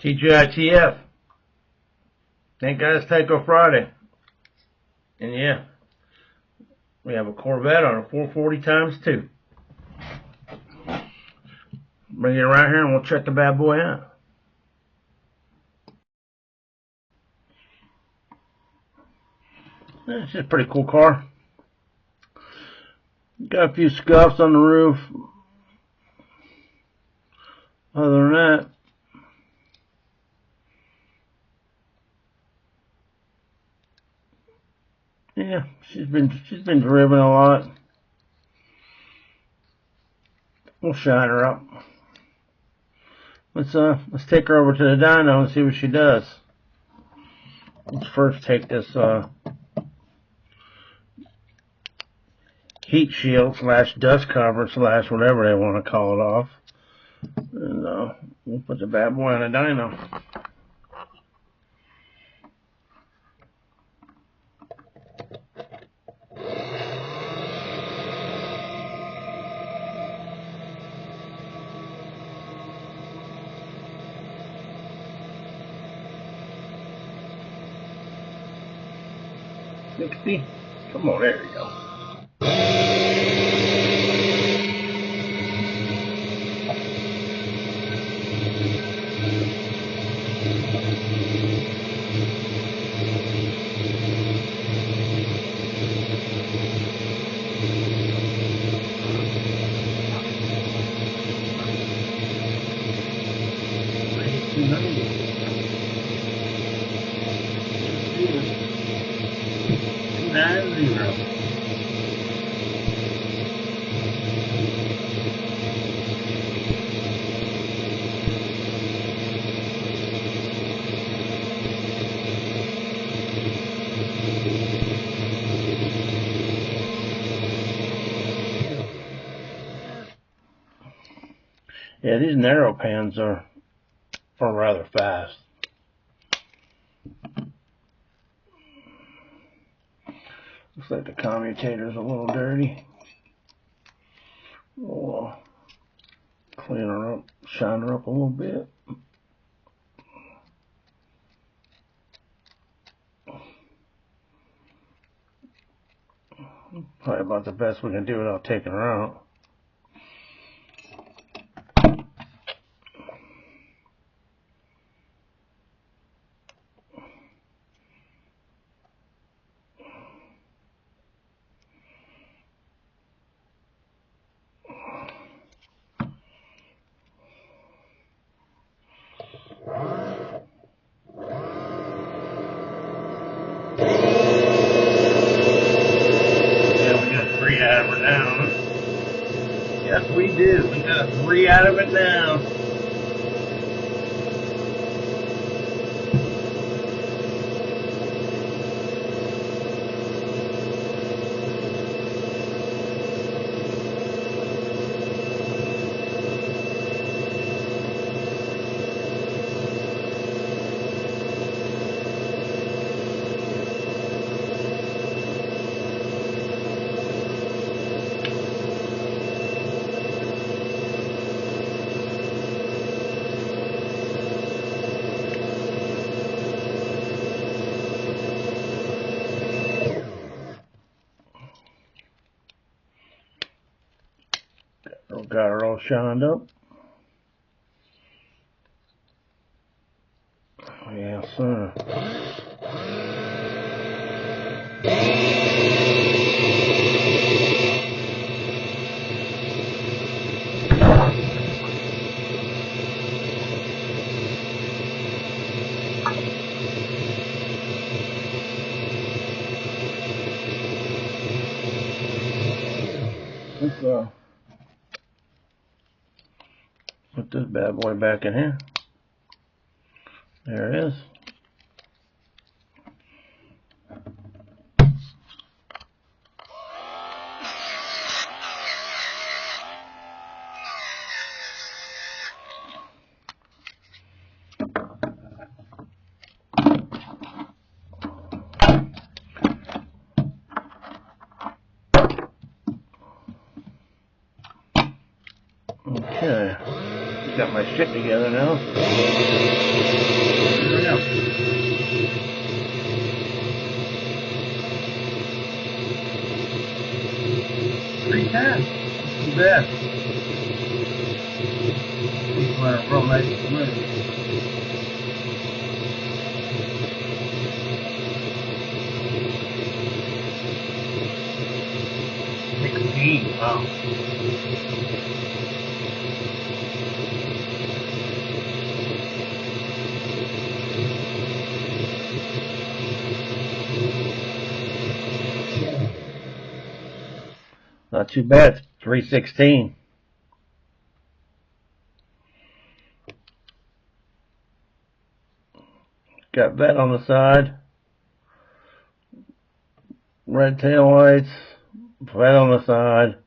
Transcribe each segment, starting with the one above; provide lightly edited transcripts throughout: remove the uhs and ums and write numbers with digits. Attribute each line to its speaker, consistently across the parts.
Speaker 1: TGITF. Thank God it's Tyco Friday. And yeah, we have a Corvette on a 440x2. Bring it around here and we'll check the bad boy out. It's just a pretty cool car. Got a few scuffs on the roof. Other than that, yeah, she's been driven a lot. We'll shine her up. Let's take her over to the dyno and see what she does. Let's first take this heat shield / dust cover / whatever they want to call it off, and we'll put the bad boy on the dyno. Come on, there you go. Yeah, these narrow pans are rather fast. Looks like the commutator's a little dirty. We'll clean her up, shine her up a little bit. Probably about the best we can do without taking her out. Out of it now. Yes, we do. We got 3 out of it now. Got her all shined up. Yes, sir. Let's put this bad boy back in here. There it is. Okay. got my shit together now. Here we go. 310. Too bad. These are real nice and smooth. Wow. Not too bad. 316. Got that on the side. Red tail lights. That on the side.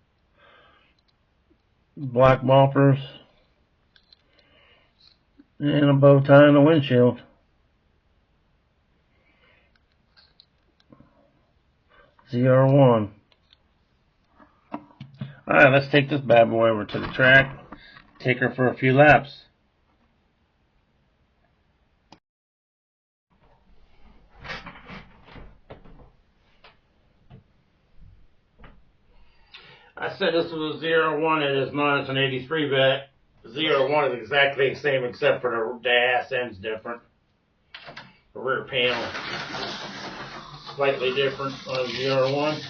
Speaker 1: Black bumpers. And a bow tie on the windshield. ZR1. Alright, let's take this bad boy over to the track. Take her for a few laps. I said this was a ZR1, it is not. It's an 83 vet. ZR1 is exactly the same except for the ass end's different. The rear panel slightly different on a ZR1.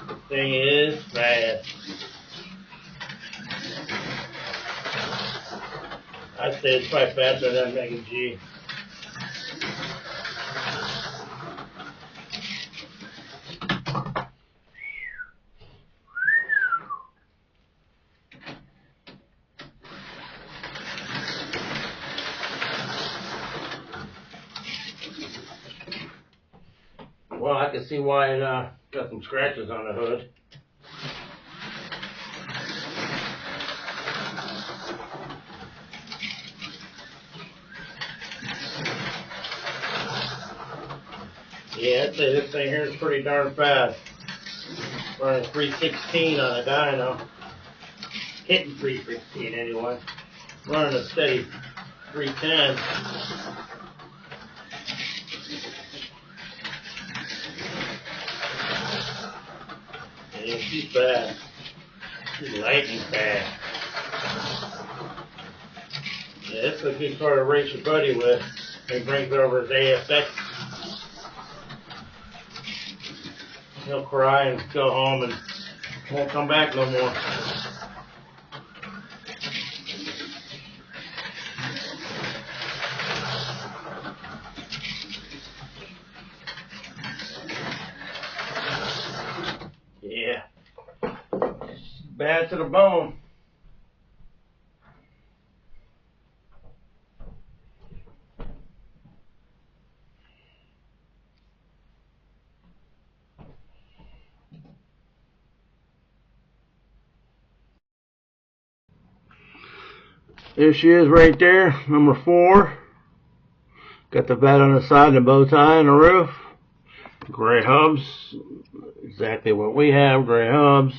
Speaker 1: The thing is fast. I'd say it's probably faster than Mega G. Well, I can see why it got some scratches on the hood. Yeah, I'd say this thing here is pretty darn fast. Running 316 on a dyno. Hitting 316 anyway. Running a steady 310. Yeah, she's fast. She's lightning fast. Yeah, it's a good car to race your buddy with. He brings over his ASX. He'll cry and go home and won't come back no more. Yeah. Bad to the bone. There she is right there, number 4. Got the vat on the side and the bow tie on the roof. Gray hubs. Exactly what we have, gray hubs.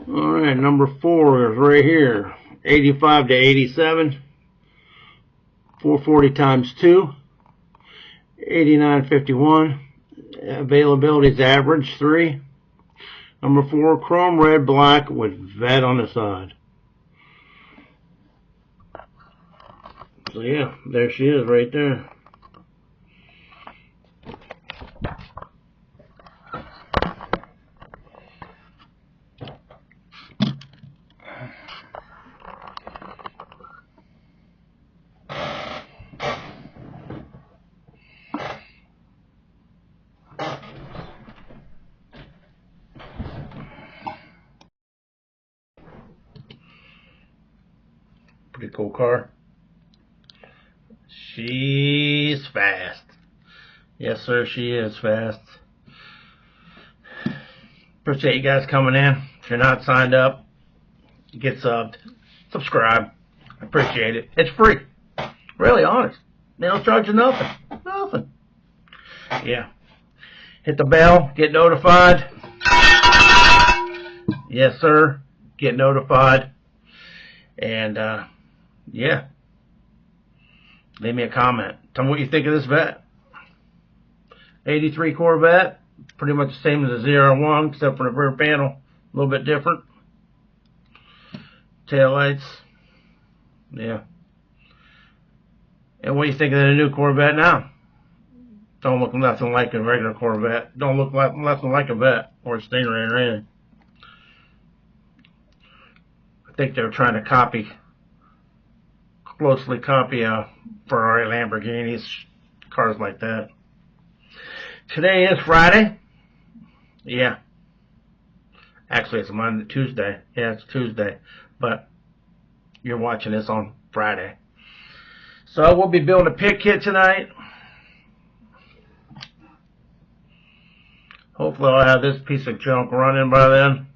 Speaker 1: Alright, number 4 is right here. 85 to 87. 440 times 2. 89.51. Availability is average 3. Number 4, chrome red black with vet on the side. So yeah, there she is right there. Pretty cool car. She's fast. Yes, sir, she is fast. Appreciate you guys coming in. If you're not signed up, get subbed. Subscribe. I appreciate it. It's free. Really honest. They don't charge you nothing. Nothing. Yeah. Hit the bell. Get notified. Yes, sir. Get notified. And, yeah. Leave me a comment. Tell me what you think of this vet. 83 Corvette. Pretty much the same as the ZR1, except for the rear panel. A little bit different. Tail lights. Yeah. And what do you think of the new Corvette now? Don't look nothing like a regular Corvette. Don't look like nothing like a Vet or a Stingray or anything. I think they're trying to closely copy Ferrari, Lamborghinis, cars like that. Today is Friday. Yeah. Actually, it's Tuesday. Yeah, it's Tuesday. But you're watching this on Friday. So we'll be building a pit kit tonight. Hopefully I'll have this piece of junk running by then.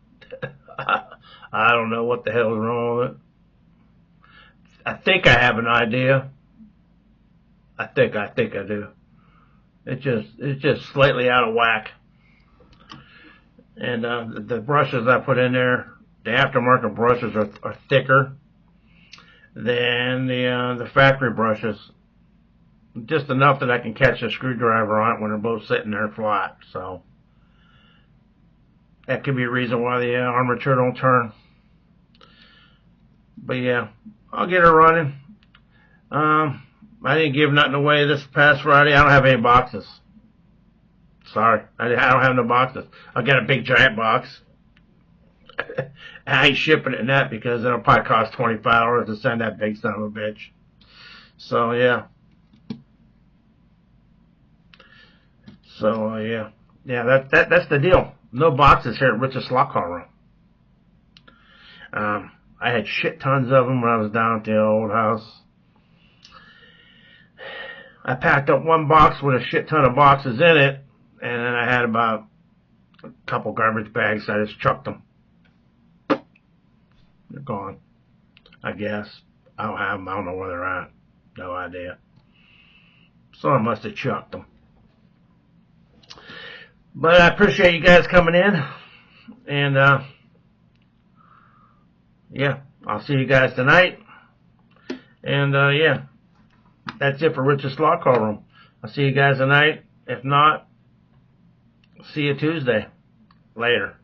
Speaker 1: I don't know what the hell is wrong with it. I think I have an idea. I think I do. It's just slightly out of whack. And the brushes I put in there, the aftermarket brushes are thicker than the factory brushes. Just enough that I can catch a screwdriver on it when they're both sitting there flat. So that could be a reason why the armature don't turn. But yeah, I'll get her running. I didn't give nothing away this past Friday. I don't have any boxes. Sorry, I don't have no boxes. I got a big giant box. I ain't shipping it in that because it'll probably cost $25 to send that big son of a bitch. So yeah. So yeah, that's the deal. No boxes here at Rich's Slot Car Room. I had shit tons of them when I was down at the old house. I packed up one box with a shit ton of boxes in it, and then I had about a couple garbage bags. I just chucked them. They're gone, I guess. I don't have them. I don't know where they're at. No idea. Someone must have chucked them. But I appreciate you guys coming in. And, yeah, I'll see you guys tonight. And, yeah, that's it for Rich's Slot Car Room. I'll see you guys tonight. If not, see you Tuesday. Later.